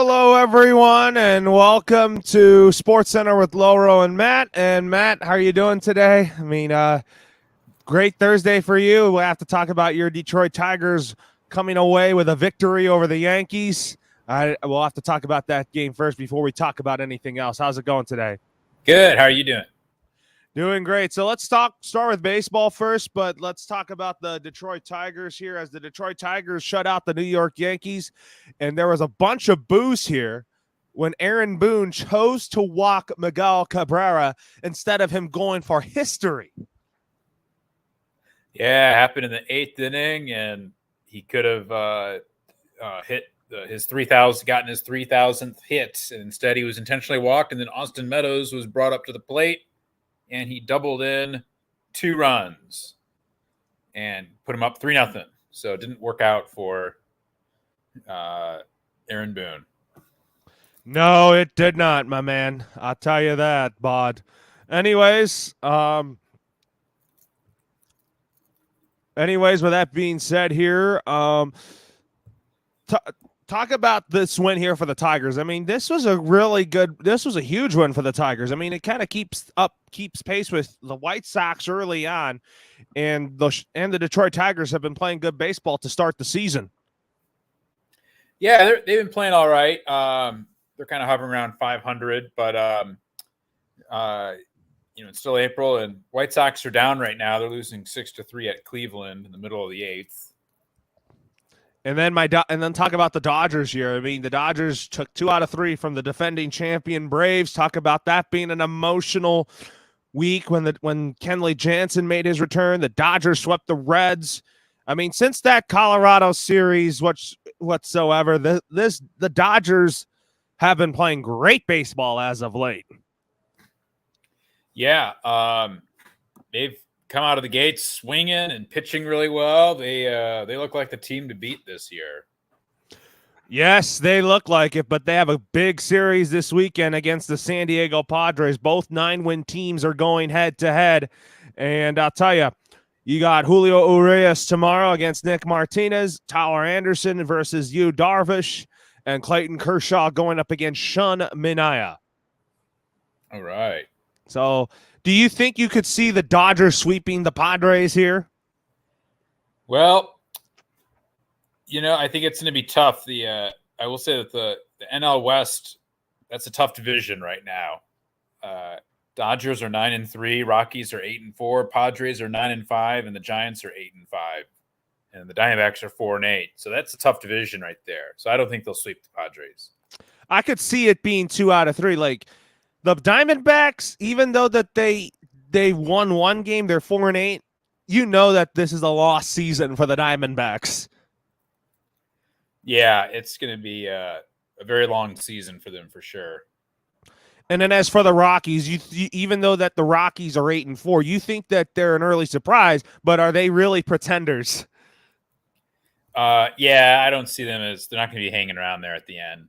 Hello, everyone, and welcome to Sports Center with Loro and Matt. And Matt, how are you doing today? Great Thursday for you. We'll have to talk about your Detroit Tigers coming away with a victory over the Yankees. We'll have to talk about that game first before we talk about anything else. How's it going today? Good. How are you doing? Doing great. So let's start with baseball first, but let's talk about the Detroit Tigers here as the Detroit Tigers shut out the New York Yankees. And there was a bunch of boos here when Aaron Boone chose to walk Miguel Cabrera instead of him going for history. Yeah, it happened in the 8th inning, and he could have hit his 3,000, gotten his 3,000th hit, and instead he was intentionally walked. And then Austin Meadows was brought up to the plate, and he doubled in 2 runs and put him up 3-0. So it didn't work out for Aaron Boone. No, it did not, my man. I'll tell you that, Bod. Anyways, with that being said here, talk about this win here for the Tigers. I mean, this was a huge win for the Tigers. I mean, it kind of keeps pace with the White Sox early on, and the Detroit Tigers have been playing good baseball to start the season. Yeah, they've been playing all right. They're kind of hovering around 500, but it's still April, and White Sox are down right now. They're losing 6-3 at Cleveland in the middle of the 8th. And then talk about the Dodgers here. I mean, the Dodgers took 2 out of 3 from the defending champion Braves. Talk about that being an emotional week when Kenley Jansen made his return. The Dodgers swept the Reds. I mean, since that Colorado series whatsoever, the Dodgers have been playing great baseball as of late. Yeah, they've come out of the gates swinging and pitching really well. They look like the team to beat this year. Yes, they look like it, but they have a big series this weekend against the San Diego Padres. Both 9-win teams are going head-to-head, and I'll tell you, you got Julio Urias tomorrow against Nick Martinez, Tyler Anderson versus Yu Darvish, and Clayton Kershaw going up against Sean Manaea. All right. So, do you think you could see the Dodgers sweeping the Padres here? Well, I think it's going to be tough. I will say that the NL West, that's a tough division right now. Dodgers are 9-3, Rockies are 8-4, Padres are 9-5, and the Giants are 8-5, and the Diamondbacks are 4-8. So that's a tough division right there. So I don't think they'll sweep the Padres. I could see it being 2 out of 3. Like the Diamondbacks, even though that they won one game, they're 4-8. You know that this is a lost season for the Diamondbacks. Yeah, it's going to be a very long season for them for sure. And then as for the Rockies, you even though that the Rockies are 8-4, you think that they're an early surprise, but are they really pretenders? Yeah, I don't see them as they're not going to be hanging around there at the end.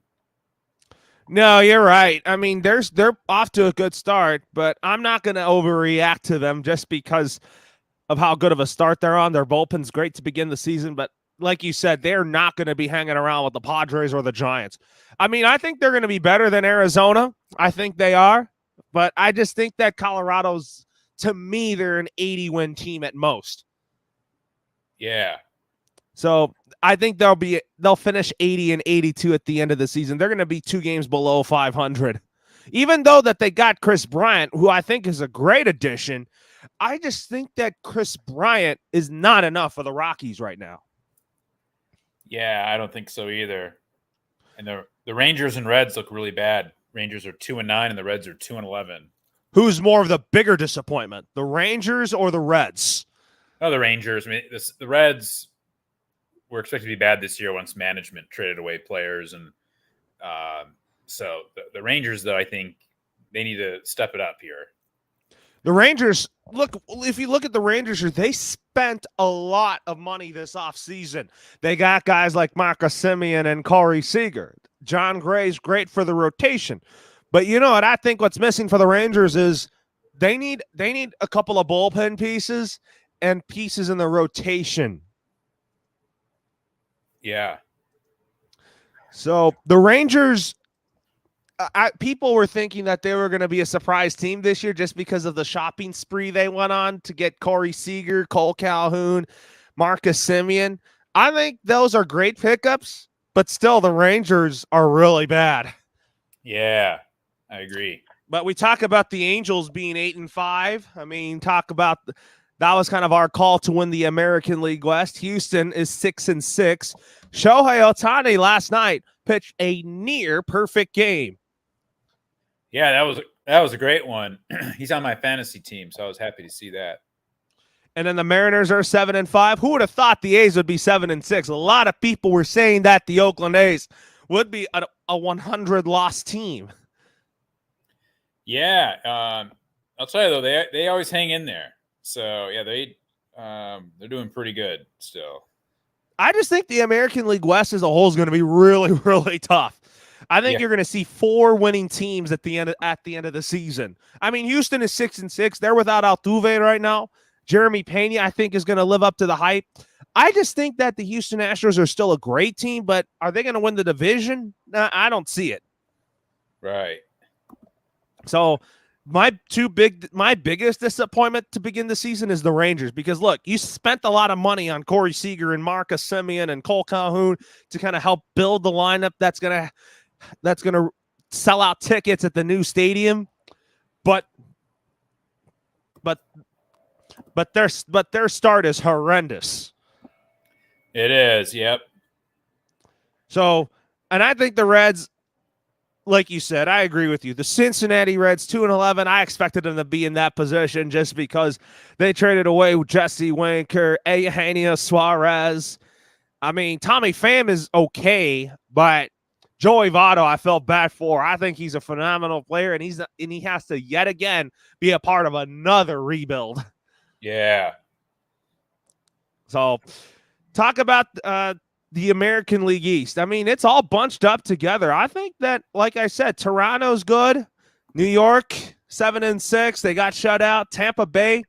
No, you're right. I mean, they're off to a good start, but I'm not going to overreact to them just because of how good of a start they're on. Their bullpen's great to begin the season, but like you said, they're not going to be hanging around with the Padres or the Giants. I mean, I think they're going to be better than Arizona. I think they are, but I just think that Colorado's, to me, they're an 80-win team at most. Yeah. So I think they'll finish 80 and 82 at the end of the season. They're going to be 2 games below 500. Even though that they got Chris Bryant, who I think is a great addition, I just think that Chris Bryant is not enough for the Rockies right now. Yeah, I don't think so either. And the Rangers and Reds look really bad. Rangers are 2-9 and the Reds are 2-11. Who's more of the bigger disappointment, the Rangers or the Reds? Oh, the Rangers. I mean, the Reds were expected to be bad this year once management traded away players. And so the Rangers, though, I think they need to step it up here. The Rangers, if you look at the Rangers, they spent a lot of money this offseason. They got guys like Marcus Semien and Corey Seager. John Gray's great for the rotation. But you know what I think what's missing for the Rangers is they need a couple of bullpen pieces and pieces in the rotation. Yeah. So the Rangers, people were thinking that they were going to be a surprise team this year just because of the shopping spree they went on to get Corey Seager, Cole Calhoun, Marcus Semien. I think those are great pickups, but still the Rangers are really bad. Yeah, I agree. But we talk about the Angels being 8-5. I mean, that was kind of our call to win the American League West. Houston is 6-6. Shohei Ohtani last night pitched a near perfect game. Yeah, that was a great one. He's on my fantasy team, so I was happy to see that. And then the Mariners are 7-5. Who would have thought the A's would be 7-6? A lot of people were saying that the Oakland A's would be a 100 loss team. Yeah, I'll tell you though, they always hang in there. So yeah, they're doing pretty good still. I just think the American League West as a whole is going to be really, really tough. I think you're going to see 4 winning teams at the end of the season. I mean, Houston is 6-6. They're without Altuve right now. Jeremy Pena, I think, is going to live up to the hype. I just think that the Houston Astros are still a great team, but are they going to win the division? I don't see it. Right. So my biggest disappointment to begin the season is the Rangers, because look, you spent a lot of money on Corey Seager and Marcus Semien and Cole Calhoun to kind of help build the lineup that's gonna sell out tickets at the new stadium, but their start is horrendous. It is. Yep. So, and I think the Reds, like you said, I agree with you. The Cincinnati Reds 2-11. I expected them to be in that position just because they traded away Jesse Winker, Eugenio Suarez. I mean, Tommy Pham is okay, but Joey Votto, I felt bad for. I think he's a phenomenal player, and he has to yet again be a part of another rebuild. Yeah. So, talk about the American League East. I mean, it's all bunched up together. I think that, like I said, Toronto's good. New York 7-6. They got shut out. Tampa Bay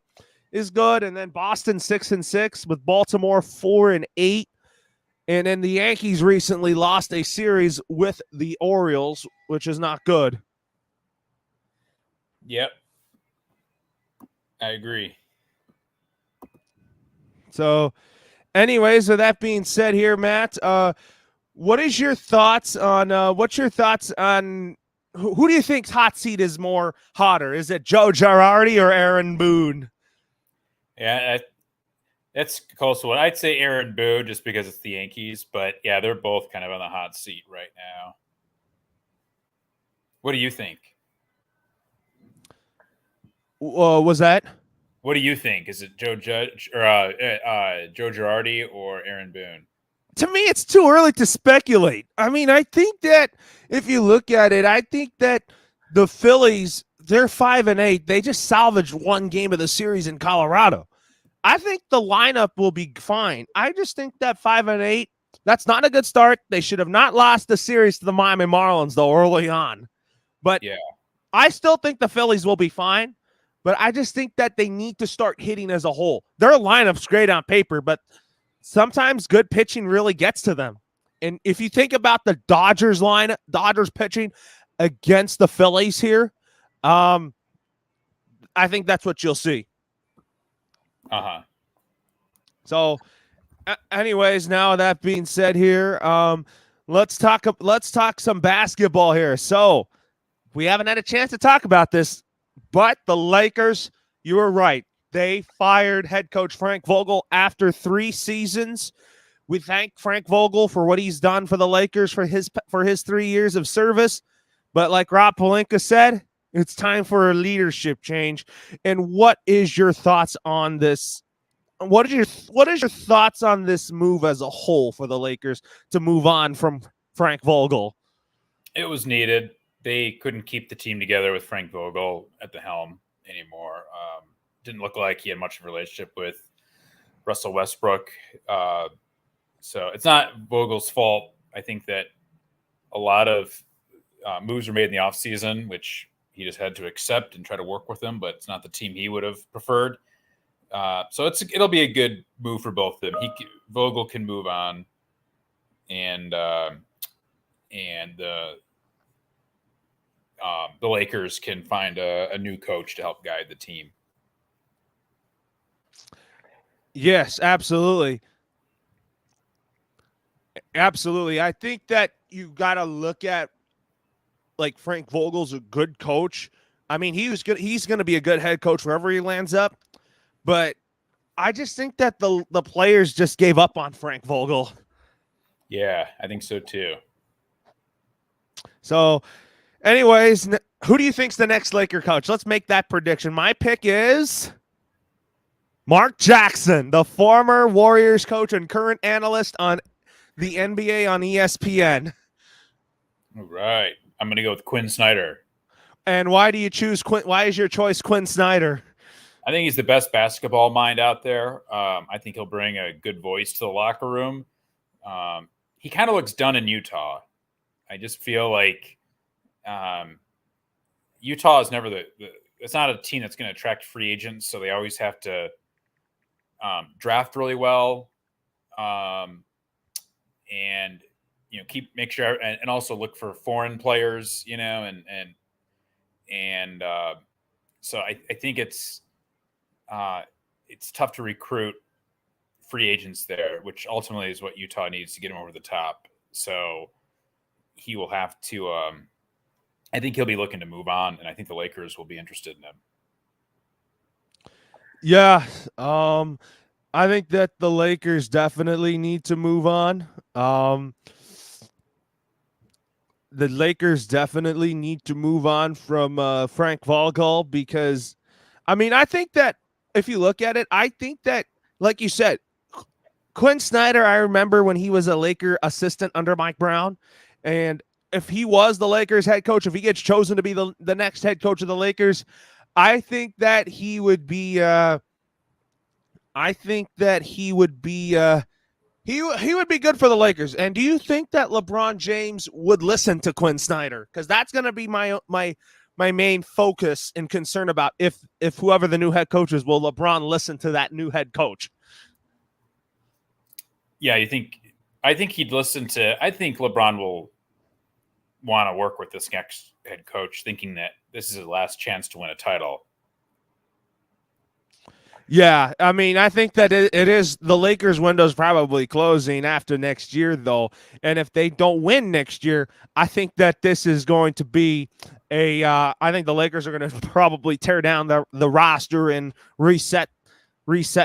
is good, and then Boston 6-6 with Baltimore 4-8. And then the Yankees recently lost a series with the Orioles, which is not good. Yep. I agree. So, anyways, with that being said here, Matt, what's your thoughts on who do you think's hot seat is more hotter? Is it Joe Girardi or Aaron Boone? Yeah, that's close to what I'd say. Aaron Boone, just because it's the Yankees, but yeah, they're both kind of on the hot seat right now. What do you think? Was that? What do you think? Is it Joe Judge or Joe Girardi or Aaron Boone? To me, it's too early to speculate. I mean, I think that if you look at it, I think that the Phillies, they're 5-8. They just salvaged one game of the series in Colorado. I think the lineup will be fine. I just think that 5-8, that's not a good start. They should have not lost the series to the Miami Marlins, though, early on. But yeah, I still think the Phillies will be fine. But I just think that they need to start hitting as a whole. Their lineup's great on paper, but sometimes good pitching really gets to them. And if you think about the Dodgers pitching against the Phillies here, I think that's what you'll see. Uh-huh. So, anyways, now that being said here, let's talk some basketball here. So, we haven't had a chance to talk about this, but the Lakers, you were right. They fired head coach Frank Vogel after 3 seasons. We thank Frank Vogel for what he's done for the Lakers for his 3 years of service. But like Rob Pelinka said, it's time for a leadership change. And what is your thoughts on this? What is your thoughts on this move as a whole for the Lakers to move on from Frank Vogel? It was needed. They couldn't keep the team together with Frank Vogel at the helm anymore. Didn't look like he had much of a relationship with Russell Westbrook. So it's not Vogel's fault. I think that a lot of moves were made in the offseason, which he just had to accept and try to work with them, but it's not the team he would have preferred. So it'll be a good move for both of them. Vogel can move on, and and the Lakers can find a new coach to help guide the team. Yes, absolutely. Absolutely. I think that you got to look at, like, Frank Vogel's a good coach. I mean, he's going to be a good head coach wherever he lands up. But I just think that the players just gave up on Frank Vogel. Yeah, I think so too. So, anyways, who do you think's the next Laker coach? Let's make that prediction. My pick is Mark Jackson, the former Warriors coach and current analyst on the NBA on ESPN. All right. I'm going to go with Quinn Snyder. And why do you choose Quinn? Why is your choice Quinn Snyder? I think he's the best basketball mind out there. I think he'll bring a good voice to the locker room. He kind of looks done in Utah. I just feel like Utah is never it's not a team that's going to attract free agents, so they always have to draft really well, and make sure and also look for foreign players, and so I think it's tough to recruit free agents there, which ultimately is what Utah needs to get him over the top. So he will have to. I think he'll be looking to move on, and I think the Lakers will be interested in him. Yeah, I think that the Lakers definitely need to move on. The Lakers definitely need to move on from Frank Vogel because, I mean, I think that if you look at it, I think that, like you said, Quinn Snyder, I remember when he was a Laker assistant under Mike Brown, and if he was the Lakers head coach, if he gets chosen to be the next head coach of the Lakers, I think that he would be he would be good for the Lakers. And do you think that LeBron James would listen to Quinn Snyder? Because that's going to be my main focus and concern about if whoever the new head coach is, will LeBron listen to that new head coach? Yeah, I think he'd listen to. I think LeBron will want to work with this next head coach, thinking that this is his last chance to win a title. Yeah, I mean, I think that it is the Lakers' window's probably closing after next year, though. And if they don't win next year, I think that this is going to be I think the Lakers are going to probably tear down the roster and reset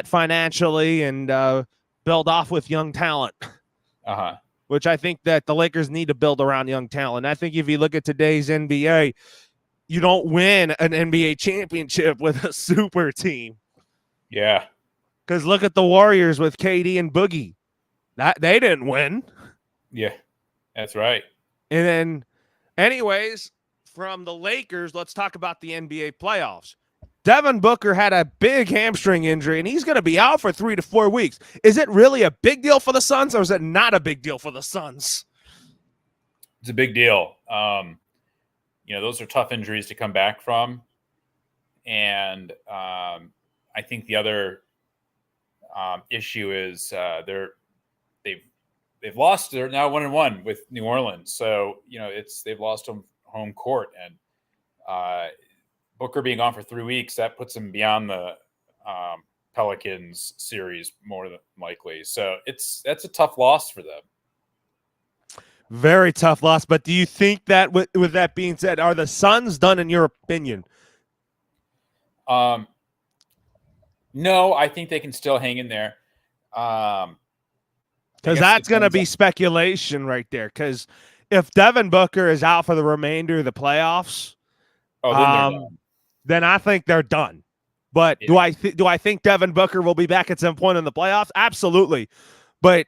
financially and build off with young talent. Uh-huh. Which I think that the Lakers need to build around young talent. I think if you look at today's NBA, you don't win an NBA championship with a super team. Yeah. Because look at the Warriors with KD and Boogie. They didn't win. Yeah, that's right. And then, anyways, from the Lakers, let's talk about the NBA playoffs. Devin Booker had a big hamstring injury, and he's going to be out for 3 to 4 weeks. Is it really a big deal for the Suns, or is it not a big deal for the Suns? It's a big deal. Those are tough injuries to come back from. And I think the other issue is they've lost. They're now 1-1 with New Orleans, so they've lost home court, and Booker being gone for 3 weeks, that puts him beyond the Pelicans series more than likely. So that's a tough loss for them. Very tough loss. But do you think that, with that being said, are the Suns done in your opinion? No, I think they can still hang in there. Because that's going to be speculation right there. Because if Devin Booker is out for the remainder of the playoffs, then I think they're done. But yeah. Do I think Devin Booker will be back at some point in the playoffs? Absolutely. But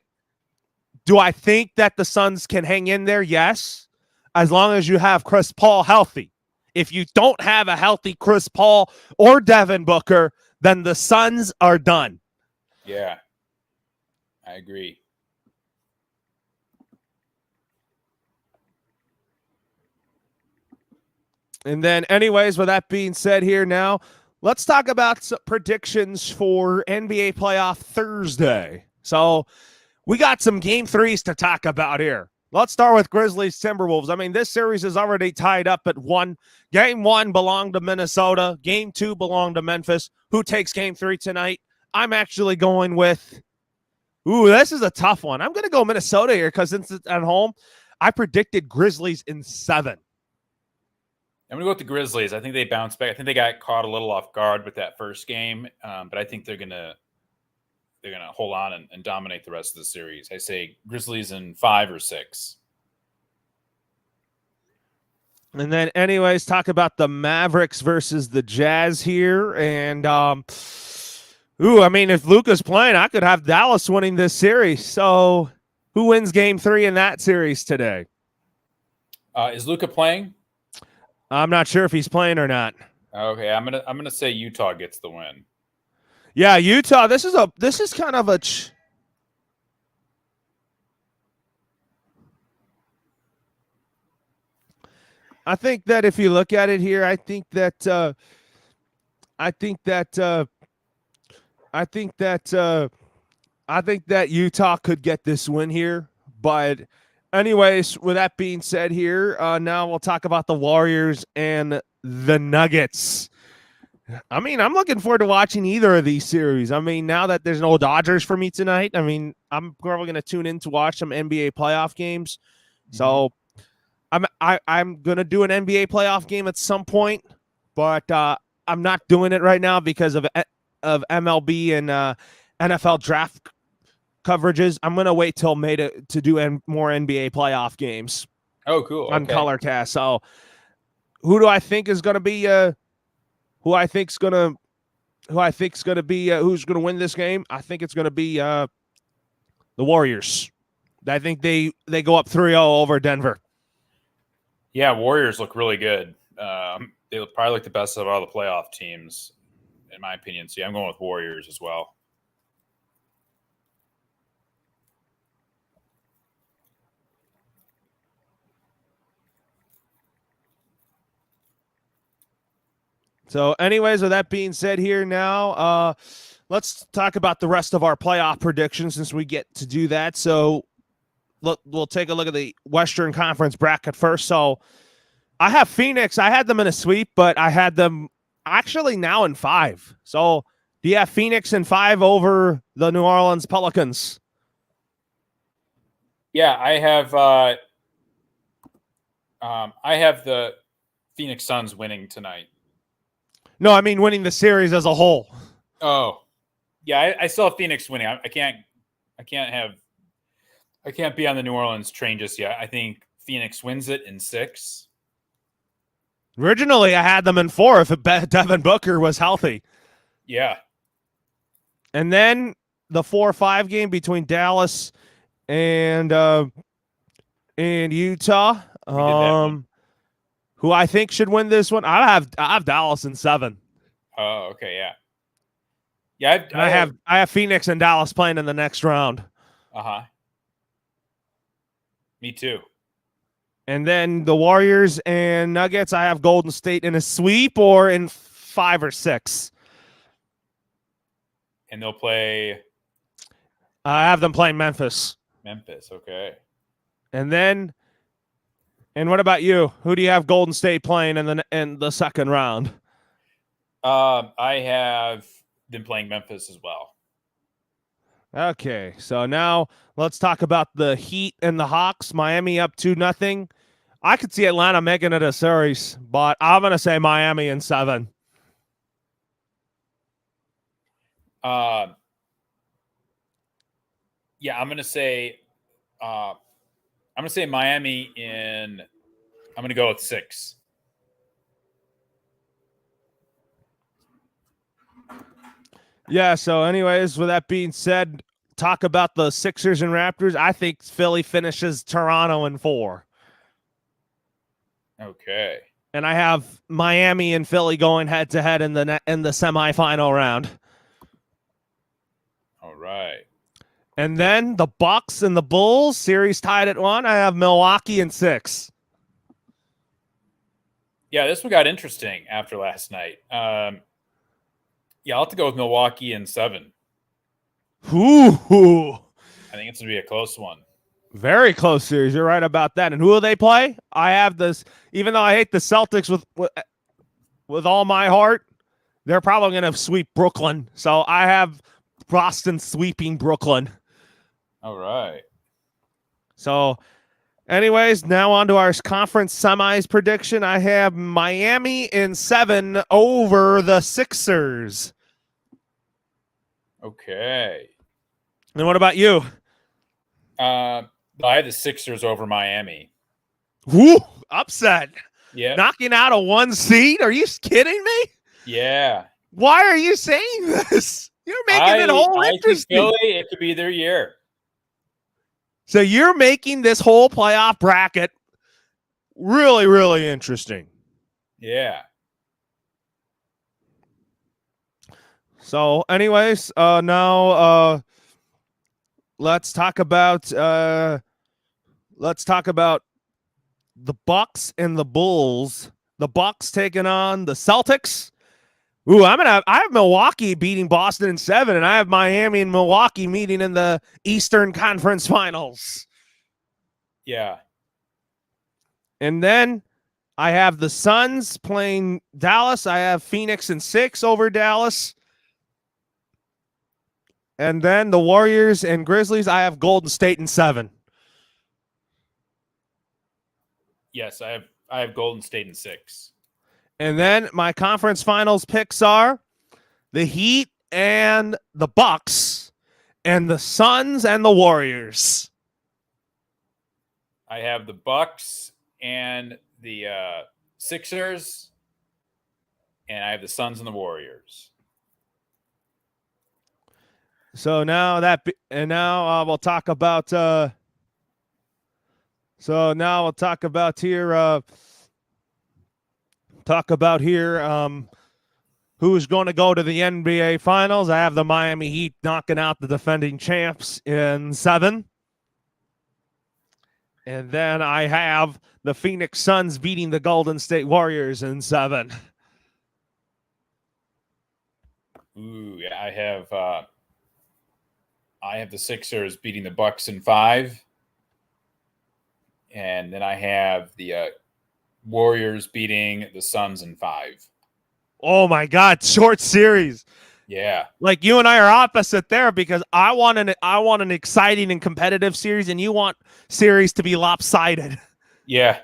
do I think that the Suns can hang in there? Yes, as long as you have Chris Paul healthy. If you don't have a healthy Chris Paul or Devin Booker, then the Suns are done. Yeah, I agree. And then, anyways, with that being said here now, let's talk about some predictions for NBA playoff Thursday. So we got some game threes to talk about here. Let's start with Grizzlies Timberwolves. I mean, this series is already tied up at 1. Game 1 belonged to Minnesota. Game 2 belonged to Memphis. Who takes game 3 tonight? I'm actually going with, this is a tough one. I'm going to go Minnesota here because since it's at home, I predicted Grizzlies in 7. I'm going to go with the Grizzlies. I think they bounced back. I think they got caught a little off guard with that first game, but I think they're going to hold on and dominate the rest of the series. I say Grizzlies in 5 or 6. And then, anyways, talk about the Mavericks versus the Jazz here. And, I mean, if Luka's playing, I could have Dallas winning this series. So, who wins game 3 in that series today? Is Luka playing? I'm not sure if he's playing or not. Okay, I'm gonna say Utah gets the win. Yeah, Utah. This is kind of a. I think that if you look at it here, I think that Utah could get this win here. But anyways, with that being said here, now we'll talk about the Warriors and the Nuggets. I mean, I'm looking forward to watching either of these series. I mean, now that there's no Dodgers for me tonight, I mean, I'm probably going to tune in to watch some NBA playoff games. Mm-hmm. So I'm going to do an NBA playoff game at some point, but I'm not doing it right now because of MLB and NFL draft coverages. I'm going to wait till May to do more NBA playoff games. Oh, cool. On Colorcast. So who do I think is going to be who's going to win this game? I think it's going to be the Warriors. I think they go up 3-0 over Denver. Yeah, Warriors look really good. They look probably like the best of all the playoff teams, in my opinion. So yeah, I'm going with Warriors as well. So anyways, with that being said here now, let's talk about the rest of our playoff predictions since we get to do that. So we'll take a look at the Western Conference bracket first. So I have Phoenix. I had them in a sweep, but I had them actually now in 5. So do you have Phoenix in 5 over the New Orleans Pelicans? Yeah, I have the Phoenix Suns winning tonight. No, I mean winning the series as a whole. Oh, yeah, I still have Phoenix winning. I can't be on the New Orleans train just yet. I think Phoenix wins it in 6. Originally, I had them in 4 if Devin Booker was healthy. Yeah. And then the 4-5 game between Dallas and Utah. Who I think should win this one. I have Dallas in 7. Oh, okay, yeah. Yeah, I have Phoenix and Dallas playing in the next round. Uh-huh. Me too. And then the Warriors and Nuggets, I have Golden State in a sweep or in 5 or 6. And they'll play? I have them playing Memphis. Memphis, okay. And what about you? Who do you have Golden State playing in the second round? I have them playing Memphis as well. Okay, so now let's talk about the Heat and the Hawks. Miami up 2-0. I could see Atlanta making it a series, but I'm going to say Miami in 7. Yeah, I'm going to say Miami in. I'm going to go with 6. Yeah. So, anyways, with that being said, talk about the Sixers and Raptors. I think Philly finishes Toronto in 4. Okay. And I have Miami and Philly going head to head in the semifinal round. All right. And then the Bucks and the Bulls series tied at 1. I have Milwaukee in 6. Yeah, this one got interesting after last night. Yeah, I'll have to go with Milwaukee in 7. Ooh. I think it's going to be a close one. Very close series. You're right about that. And who will they play? I have this, even though I hate the Celtics with all my heart, they're probably going to sweep Brooklyn. So I have Boston sweeping Brooklyn. All right. So, anyways, now on to our conference semis prediction. I have Miami in 7 over the Sixers. Okay. And what about you? I had the Sixers over Miami. Woo! Upset. Yeah. Knocking out a 1 seed? Are you kidding me? Yeah. Why are you saying this? You're making it whole interesting. Think Philly, it could be their year. So you're making this whole playoff bracket really, really interesting. Yeah. So, anyways, now let's talk about the Bucks and the Bulls. The Bucks taking on the Celtics. Ooh, I have Milwaukee beating Boston in 7, and I have Miami and Milwaukee meeting in the Eastern Conference Finals. Yeah. And then I have the Suns playing Dallas. I have Phoenix in 6 over Dallas. And then the Warriors and Grizzlies, I have Golden State in 7. Yes, I have Golden State in 6. And then my conference finals picks are the Heat and the Bucks and the Suns and the Warriors. I have the Bucks and the Sixers, and I have the Suns and the Warriors. So now we'll talk about. Who's going to go to the NBA Finals. I have the Miami Heat knocking out the defending champs in 7. And then I have the Phoenix Suns beating the Golden State Warriors in 7. Ooh, yeah, I have the Sixers beating the Bucks in 5. And then I have the Warriors beating the Suns in 5. Oh my God, short series. Yeah. Like you and I are opposite there because I want an exciting and competitive series, and you want series to be lopsided. Yeah.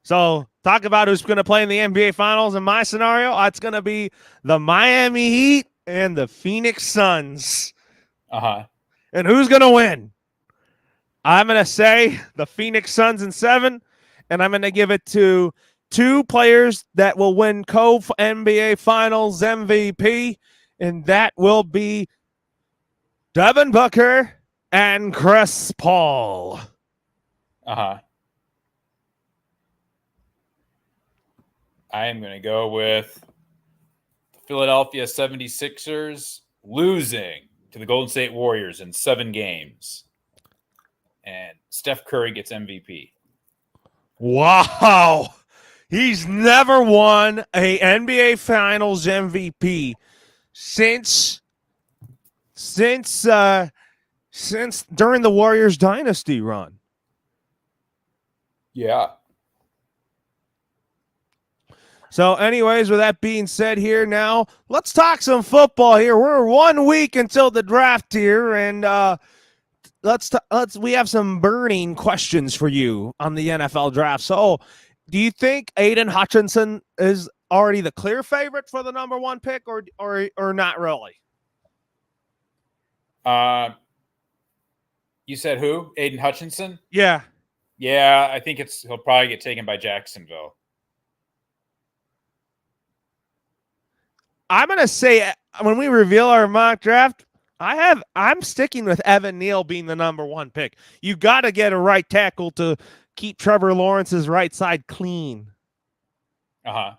So talk about who's going to play in the NBA Finals. In my scenario, it's going to be the Miami Heat and the Phoenix Suns. Uh-huh. And who's going to win? I'm going to say the Phoenix Suns in 7, and I'm going to give it to 2 players that will win NBA Finals MVP, and that will be Devin Booker and Chris Paul. Uh-huh. I am going to go with the Philadelphia 76ers losing to the Golden State Warriors in 7 games. And Steph Curry gets MVP. Wow. He's never won a NBA Finals MVP since during the Warriors dynasty run. Yeah. So anyways, with that being said here now, let's talk some football here. We're 1 week until the draft here, and we have some burning questions for you on the NFL draft. So, do you think Aiden Hutchinson is already the clear favorite for the number 1 pick, or not really? You said who? Aiden Hutchinson? Yeah. Yeah, I think he'll probably get taken by Jacksonville. I'm going to say when we reveal our mock draft, I'm sticking with Evan Neal being the number 1 pick. You got to get a right tackle to keep Trevor Lawrence's right side clean. Uh-huh.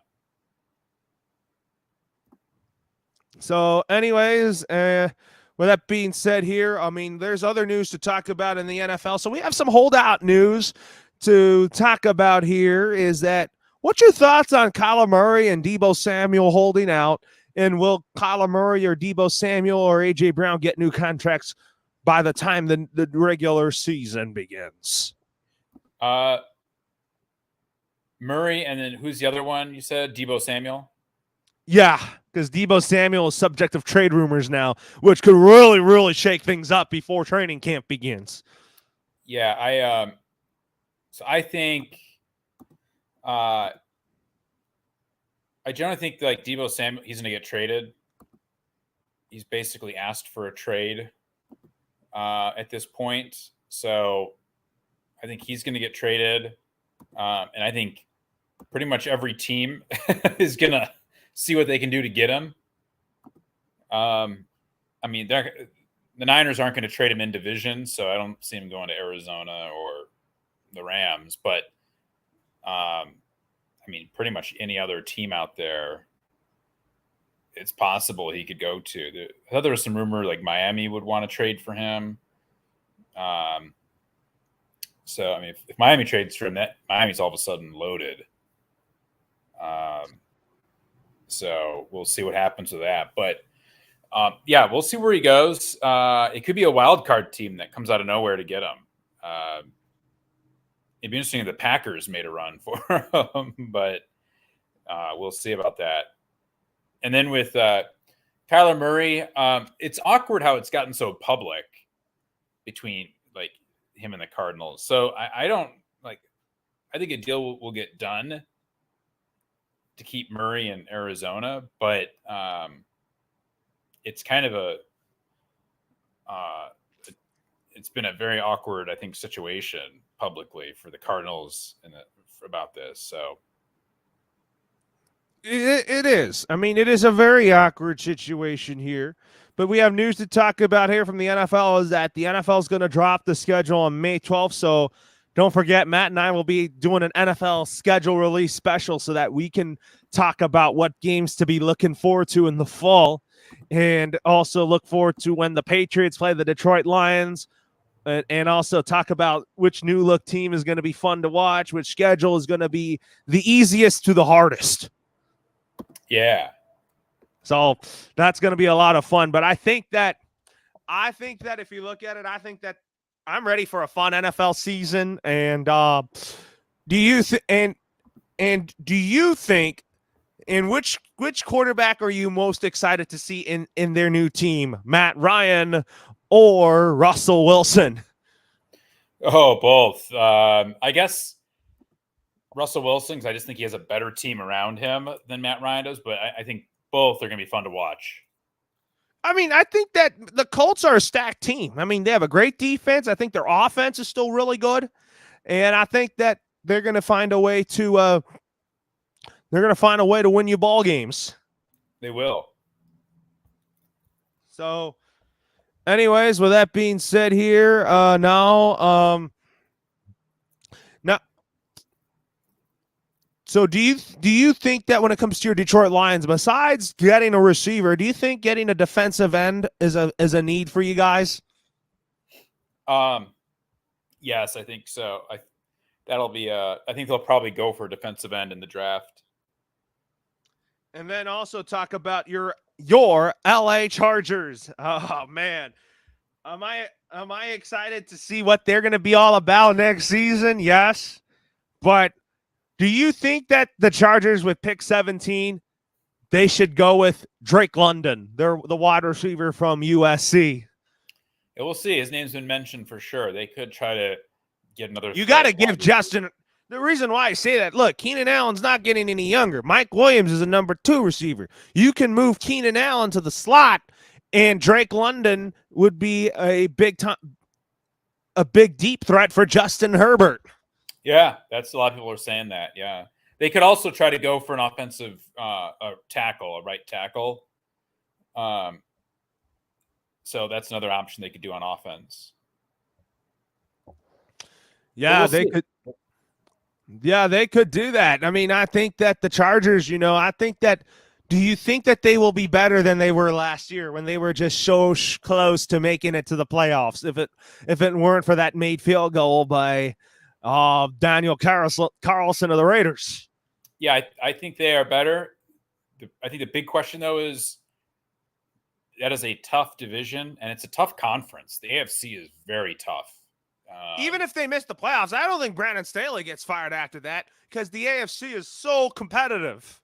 So anyways, with that being said here, I mean, there's other news to talk about in the NFL. So we have some holdout news to talk about here. Is that what's your thoughts on Kyler Murray and Debo Samuel holding out? And will Kyler Murray or Debo Samuel or A.J. Brown get new contracts by the time the regular season begins. Murray, and then who's the other one you said? Debo Samuel? Yeah, because Debo Samuel is subject of trade rumors now, which could really, really shake things up before training camp begins. Yeah, I think I generally think like Debo Samuel, he's going to get traded. He's basically asked for a trade at this point. So I think he's going to get traded. And I think pretty much every team is going to see what they can do to get him. I mean, the Niners aren't going to trade him in division, so I don't see him going to Arizona or the Rams. But, I mean, pretty much any other team out there, it's possible he could go to. I thought there was some rumor like Miami would want to trade for him. So, I mean, if Miami trades for him, Miami's all of a sudden loaded. So we'll see what happens with that. But, yeah, we'll see where he goes. It could be a wild card team that comes out of nowhere to get him. It'd be interesting if the Packers made a run for him, but we'll see about that. And then with Kyler Murray, it's awkward how it's gotten so public between like him and the Cardinals. So I don't like. I think a deal will get done to keep Murray in Arizona, but it's kind of it's been a very awkward, I think, situation publicly for the Cardinals about this. So. It is. I mean, it is a very awkward situation here. But we have news to talk about here from the NFL is that the NFL is going to drop the schedule on May 12th. So don't forget, Matt and I will be doing an NFL schedule release special so that we can talk about what games to be looking forward to in the fall. And also look forward to when the Patriots play the Detroit Lions. And also talk about which new look team is going to be fun to watch, which schedule is going to be the easiest to the hardest. Yeah. So that's going to be a lot of fun. But I think that if you look at it, I think that I'm ready for a fun NFL season. And do you think which quarterback are you most excited to see in their new team, Matt Ryan or Russell Wilson? Oh, both. I guess Russell Wilson, because I just think he has a better team around him than Matt Ryan does, but I think both are going to be fun to watch. I mean, I think that the Colts are a stacked team. I mean, they have a great defense. I think their offense is still really good, and I think that they're going to find a way to win you ball games. They will. So, anyways, with that being said, here now. So do you think that when it comes to your Detroit Lions, besides getting a receiver, do you think getting a defensive end is a need for you guys? Yes, I think so. I think they'll probably go for a defensive end in the draft. And then also talk about your LA Chargers. Oh man. Am I excited to see what they're going to be all about next season? Yes. But do you think that the Chargers with pick 17, they should go with Drake London? They're the wide receiver from USC. Yeah, we'll see. His name's been mentioned for sure. They could try to get another. You got to give Justin – the reason why I say that, look, Keenan Allen's not getting any younger. Mike Williams is a number 2 receiver. You can move Keenan Allen to the slot, and Drake London would be a big deep threat for Justin Herbert. Yeah, that's a lot of people are saying that. Yeah, they could also try to go for an offensive a right tackle. So that's another option they could do on offense. Yeah, they could. Yeah, they could do that. I mean, I think that the Chargers, do you think that they will be better than they were last year when they were just so close to making it to the playoffs? If it weren't for that made field goal by Daniel Carlson of the Raiders. Yeah, I think they are better. I think the big question, though, is that is a tough division, and it's a tough conference. The AFC is very tough. Even if they miss the playoffs, I don't think Brandon Staley gets fired after that because the AFC is so competitive.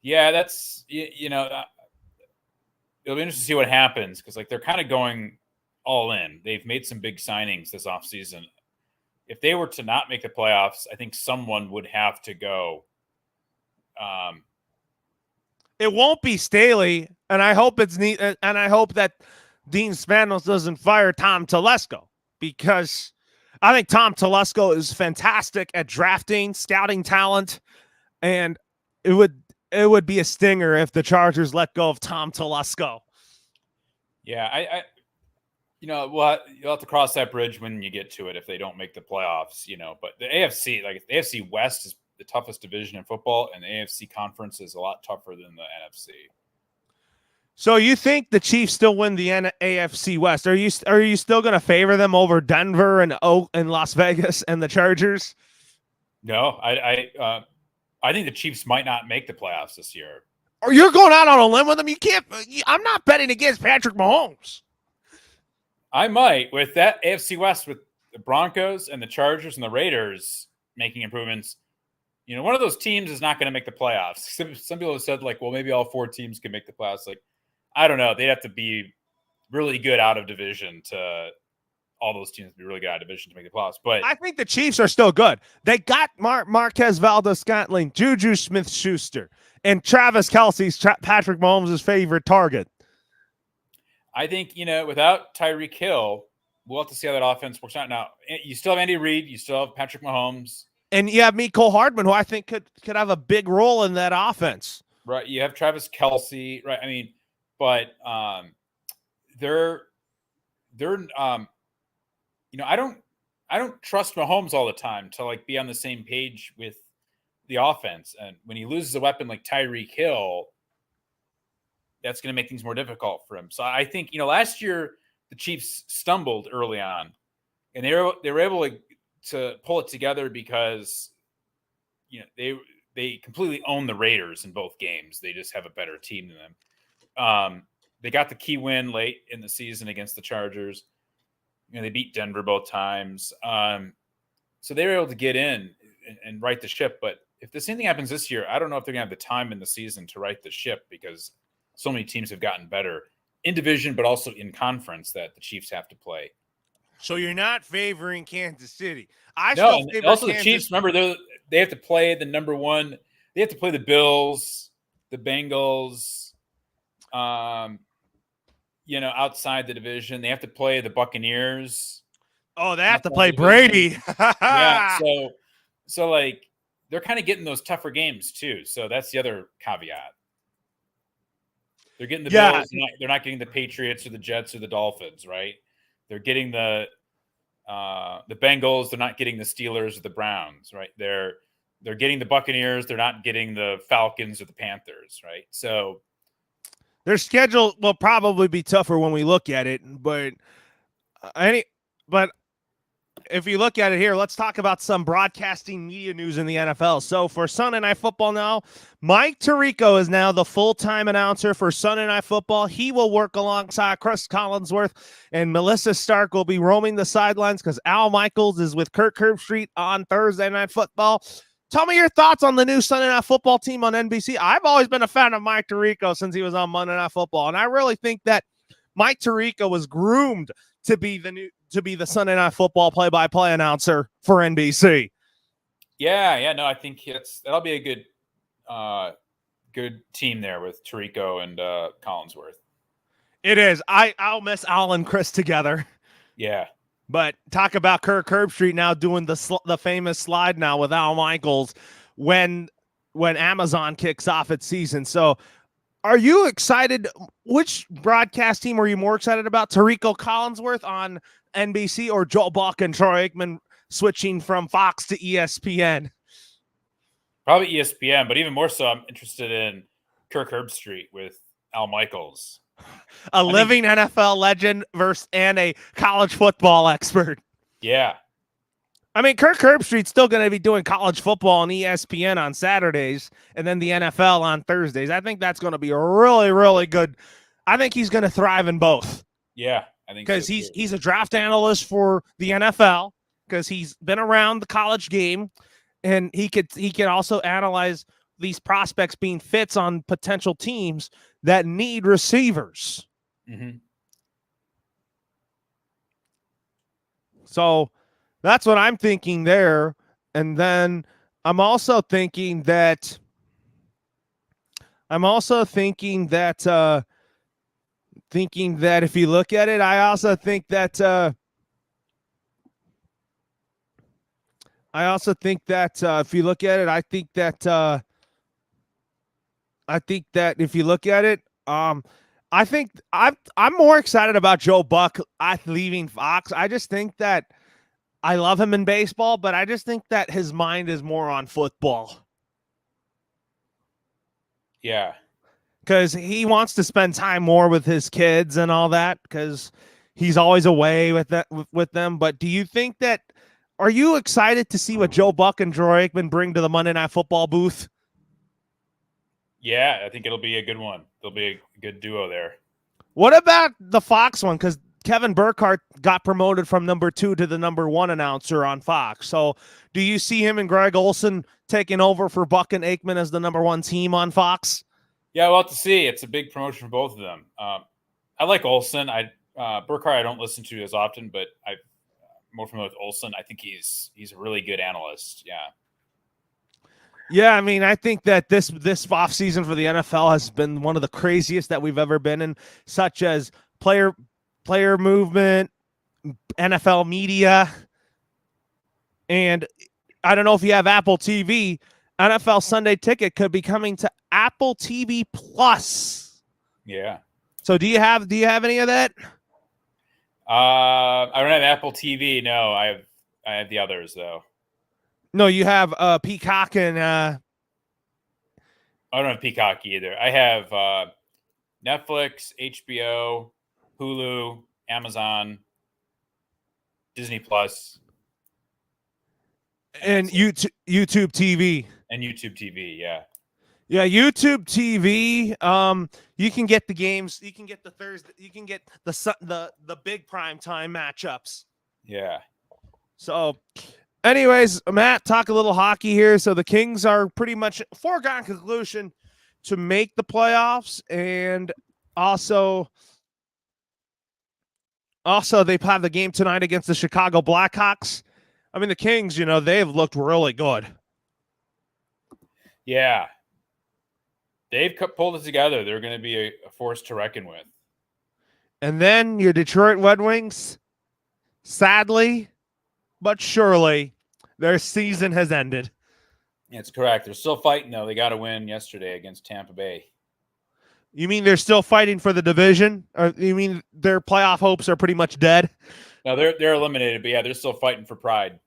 Yeah, that's it'll be interesting to see what happens because they're kind of going all in. They've made some big signings this offseason. If they were to not make the playoffs, I think someone would have to go. It won't be Staley, and I hope it's neat. And I hope that Dean Spanos doesn't fire Tom Telesco because I think Tom Telesco is fantastic at drafting, scouting talent, and it would be a stinger if the Chargers let go of Tom Telesco. Yeah, you'll have to cross that bridge when you get to it if they don't make the playoffs, But the AFC, the AFC West is the toughest division in football, and the AFC conference is a lot tougher than the NFC. So you think the Chiefs still win the AFC West? Are you still going to favor them over Denver and Las Vegas and the Chargers? No, I think the Chiefs might not make the playoffs this year. Or you're going out on a limb with them? You can't. I'm not betting against Patrick Mahomes. I might with that AFC West with the Broncos and the Chargers and the Raiders making improvements. One of those teams is not going to make the playoffs. Some people have said well, maybe all 4 teams can make the playoffs. I don't know. They'd have to be really good out of division to all those teams to be really good out of division to make the playoffs. But I think the Chiefs are still good. They got Marquez Valdes-Scantling, Juju Smith-Schuster, and Travis Kelce's Patrick Mahomes' favorite target. I think, without Tyreek Hill, we'll have to see how that offense works out. Now, you still have Andy Reid. You still have Patrick Mahomes. And you have Mecole Hardman, who I think could have a big role in that offense. Right. You have Travis Kelce. Right. I mean, but they're I don't trust Mahomes all the time to be on the same page with the offense. And when he loses a weapon like Tyreek Hill, that's going to make things more difficult for him. So I think, last year the Chiefs stumbled early on, and they were able to pull it together because, they completely own the Raiders in both games. They just have a better team than them. They got the key win late in the season against the Chargers. They beat Denver both times. So they were able to get in and right the ship. But if the same thing happens this year, I don't know if they're going to have the time in the season to right the ship because so many teams have gotten better in division, but also in conference that the Chiefs have to play. So you're not favoring Kansas City. The Chiefs, remember, they have to play the number one. They have to play the Bills, the Bengals, outside the division. They have to play the Buccaneers. Oh, they have to play Brady. Yeah, so they're kind of getting those tougher games too. So that's the other caveat. They're getting the Bills. They're not getting the Patriots or the Jets or the Dolphins, right? They're getting the Bengals. They're not getting the Steelers or the Browns, right? They're getting the Buccaneers. They're not getting the Falcons or the Panthers, right? So their schedule will probably be tougher when we look at it, but if you look at it here, let's talk about some broadcasting media news in the NFL. So for Sunday Night Football now, Mike Tirico is now the full-time announcer for Sunday Night Football. He will work alongside Chris Collinsworth, and Melissa Stark will be roaming the sidelines because Al Michaels is with Kirk Herbstreit on Thursday Night Football. Tell me your thoughts on the new Sunday Night Football team on NBC. I've always been a fan of Mike Tirico since he was on Monday Night Football, and I really think that Mike Tirico was groomed to be the Sunday Night Football play-by-play announcer for NBC. Yeah, no, I think that'll be a good team there with Tirico and Collinsworth. It is. I'll miss Al and Chris together. Yeah. But talk about Kirk Herbstreit now doing the famous slide now with Al Michaels when Amazon kicks off its season. So are you excited? Which broadcast team are you more excited about? Tirico Collinsworth on NBC or Joe Buck and Troy Aikman switching from Fox to ESPN? Probably ESPN, but even more so, I'm interested in Kirk Herbstreit with Al Michaels. Living NFL legend and a college football expert. Yeah. I mean, Kirk Herbstreit's still going to be doing college football on ESPN on Saturdays and then the NFL on Thursdays. I think that's going to be a really, really good I think he's going to thrive in both. Yeah, I think so because too. he's a draft analyst for the NFL because he's been around the college game, and he can also analyze these prospects being fits on potential teams that need receivers. Mm-hmm. So that's what I'm thinking there. And then I'm also thinking that if you look at it, I also think that if you look at it, if you look at it, I think I'm more excited about Joe Buck leaving Fox. I just think that I love him in baseball, but I just think that his mind is more on football. Yeah. Because he wants to spend time more with his kids and all that, because he's always away with them. But do you think that, are you excited to see what Joe Buck and Troy Aikman bring to the Monday Night Football booth? Yeah, I think it'll be a good one. There'll be a good duo there. What about the Fox one? Because Kevin Burkhardt got promoted from number 2 to the number 1 announcer on Fox. So do you see him and Greg Olson taking over for Buck and Aikman as the number 1 team on Fox? Yeah, we'll have to see. It's a big promotion for both of them. I like Olson. Burkhardt I don't listen to as often, but I'm more familiar with Olson. I think he's a really good analyst. Yeah. Yeah, I mean, I think that this offseason for the NFL has been one of the craziest that we've ever been in, such as player movement, NFL media, and I don't know if you have Apple TV. NFL Sunday Ticket could be coming to Apple TV Plus. Yeah. So do you have any of that? I don't have Apple TV. No, I have the others though. No, you have Peacock and I don't have Peacock either. I have Netflix, HBO, Hulu, Amazon, Disney Plus, and YouTube TV. And YouTube TV, yeah. Yeah, YouTube TV. You can get the games. You can get the Thursday. You can get the big prime time matchups. Yeah. So, anyways, Matt, talk a little hockey here. So the Kings are pretty much foregone conclusion to make the playoffs, and also they have the game tonight against the Chicago Blackhawks. I mean, the Kings, they've looked really good. Yeah. They've pulled it together. They're going to be a force to reckon with. And then your Detroit Red Wings, sadly, but surely, their season has ended. That's correct. They're still fighting, though. They got to win yesterday against Tampa Bay. You mean they're still fighting for the division? Or you mean their playoff hopes are pretty much dead? No, they're eliminated, but yeah, they're still fighting for pride.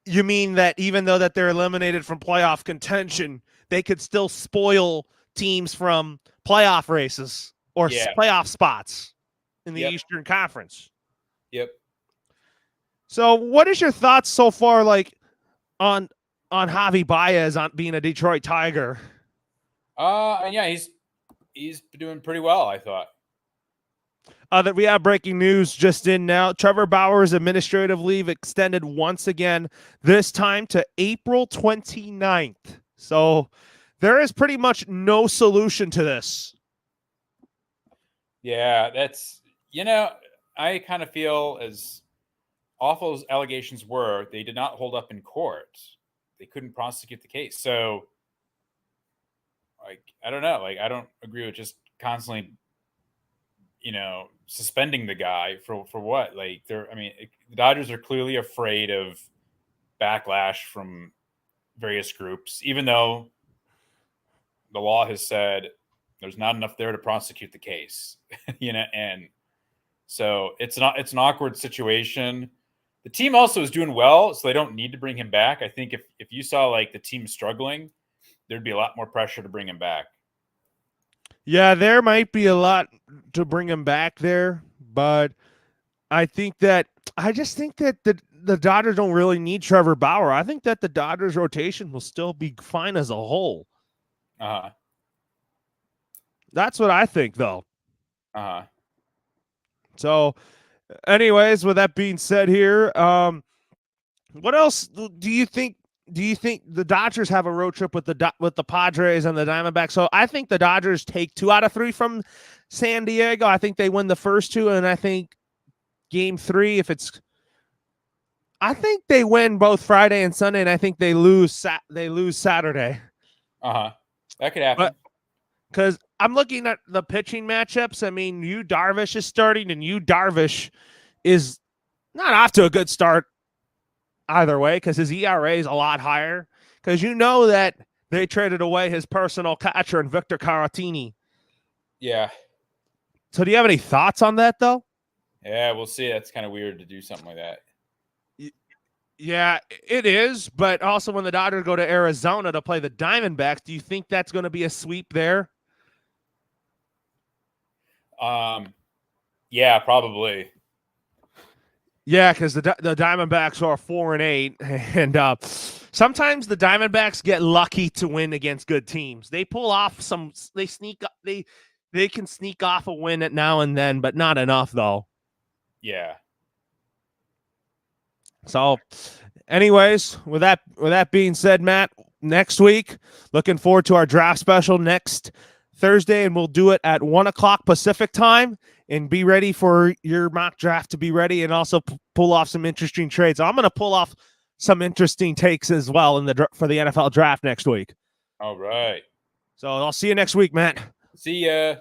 You mean that even though that they're eliminated from playoff contention, they could still spoil teams from playoff races or playoff spots in the Eastern Conference? Yep. So what is your thoughts so far, like, on Javi Baez on being a Detroit Tiger? Yeah, he's doing pretty well, I thought. That we have breaking news just in now. Trevor Bauer's administrative leave extended once again, this time to April 29th. So there is pretty much no solution to this. Yeah, that's, I kind of feel, as awful as allegations were, they did not hold up in court. They couldn't prosecute the case. So, I don't know. I don't agree with just constantly, suspending the guy for what? The Dodgers are clearly afraid of backlash from various groups, even though the law has said there's not enough there to prosecute the case, and so it's an awkward situation. The team also is doing well, so they don't need to bring him back. I think if you saw the team struggling, there'd be a lot more pressure to bring him back. Yeah, there might be a lot to bring him back there, but I just think that the Dodgers don't really need Trevor Bauer. I think that the Dodgers rotation will still be fine as a whole. That's what I think, though. Uh-huh. So, anyways, with that being said here, what else do you think? Do you think the Dodgers have a road trip with the Padres and the Diamondbacks? So I think the Dodgers take 2 out of 3 from San Diego. I think they win the first 2, and I think Game 3, I think they win both Friday and Sunday, and I think they lose Saturday. Uh-huh. That could happen. But because I'm looking at the pitching matchups, I mean, Yu Darvish is starting, and Yu Darvish is not off to a good start either way because his ERA is a lot higher. Because you know that they traded away his personal catcher and Victor Caratini. Yeah. So do you have any thoughts on that, though? Yeah, we'll see. That's kind of weird to do something like that. Yeah, it is. But also when the Dodgers go to Arizona to play the Diamondbacks, do you think that's going to be a sweep there? Yeah, probably. Yeah, because the Diamondbacks are 4-8, and sometimes the Diamondbacks get lucky to win against good teams. They pull off they can sneak off a win at now and then, but not enough though. Yeah. So, anyways, with that being said, Matt, next week, looking forward to our draft special next Thursday, and we'll do it at 1:00 Pacific time. And be ready for your mock draft to be ready, and also pull off some interesting trades. I'm going to pull off some interesting takes as well for the NFL draft next week. All right. So I'll see you next week, Matt. See ya.